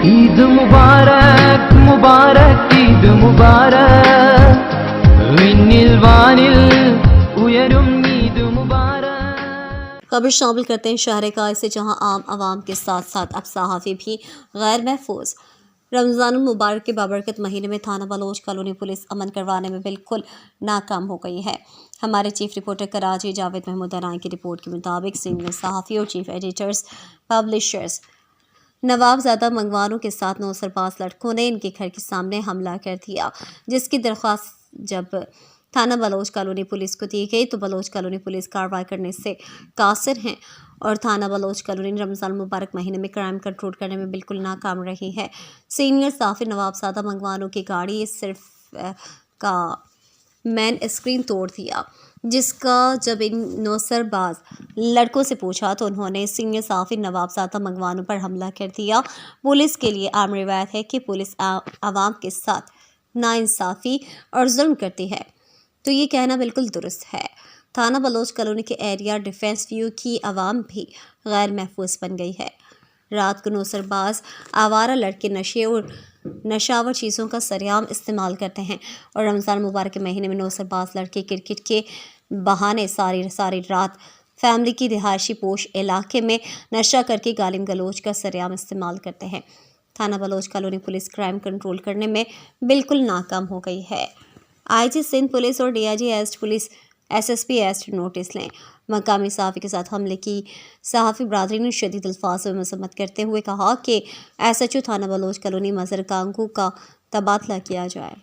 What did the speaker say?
عید مبارک مبارک عید مبارک وینل وانل ഉയരും عید مبارک۔ خبر شامل کرتے ہیں شہر کائے سے، جہاں عام عوام کے ساتھ ساتھ اب صحافی بھی غیر محفوظ۔ رمضان المبارک کے بابرکت مہینے میں تھانہ بلوچ کالونی پولیس امن کروانے میں بالکل ناکام ہو گئی ہے۔ ہمارے چیف رپورٹر کراچی جاوید محمود ارائیں کی رپورٹ کے مطابق سینئر صحافی اور چیف ایڈیٹرز پبلشرز نواب زادہ منگوانوں کے ساتھ 9 سرباز لڑکوں نے ان کے گھر کے سامنے حملہ کر دیا، جس کی درخواست جب تھانہ بلوچ کالونی پولیس کو دی گئی تو بلوچ کالونی پولیس کارروائی کرنے سے قاصر ہیں اور تھانہ بلوچ کالونی رمضان المبارک مہینے میں کرائم کنٹرول کرنے میں بالکل ناکام رہی ہے۔ سینئر صحافی نواب زادہ منگوانوں کی گاڑی صرف کا مین اسکرین توڑ دیا، جس کا جب ان 9 سرباز لڑکوں سے پوچھا تو انہوں نے سینئر صحافی نواب زادہ منگوانوں پر حملہ کر دیا۔ پولیس کے لیے عام روایت ہے کہ پولیس عوام کے ساتھ ناانصافی اور ظلم کرتی ہے، تو یہ کہنا بالکل درست ہے۔ تھانہ بلوچ کالونی کے ایریا ڈیفنس ویو کی عوام بھی غیر محفوظ بن گئی ہے۔ رات کو 9 سرباز آوارہ لڑکے نشے اور نشاور چیزوں کا سرعام استعمال کرتے ہیں اور رمضان مبارک کے مہینے میں 9 سرباز لڑکے کرکٹ کے بہانے ساری رات فیملی کی رہائشی پوش علاقے میں نشہ کر کے گالم گلوچ کا سرعام استعمال کرتے ہیں۔ تھانہ Baloch colony police crime control کرنے میں بالکل ناکام ہو گئی ہے۔ آئی جی سندھ پولیس اور D I G East police S P East notice لیں۔ مقامی صحافی کے ساتھ حملے کی صحافی برادری نے شدید الفاظ میں مذمت کرتے ہوئے کہا کہ ایس ایچ او تھانہ بلوچ کالونی مظہر کانگو کا تبادلہ کیا جائے۔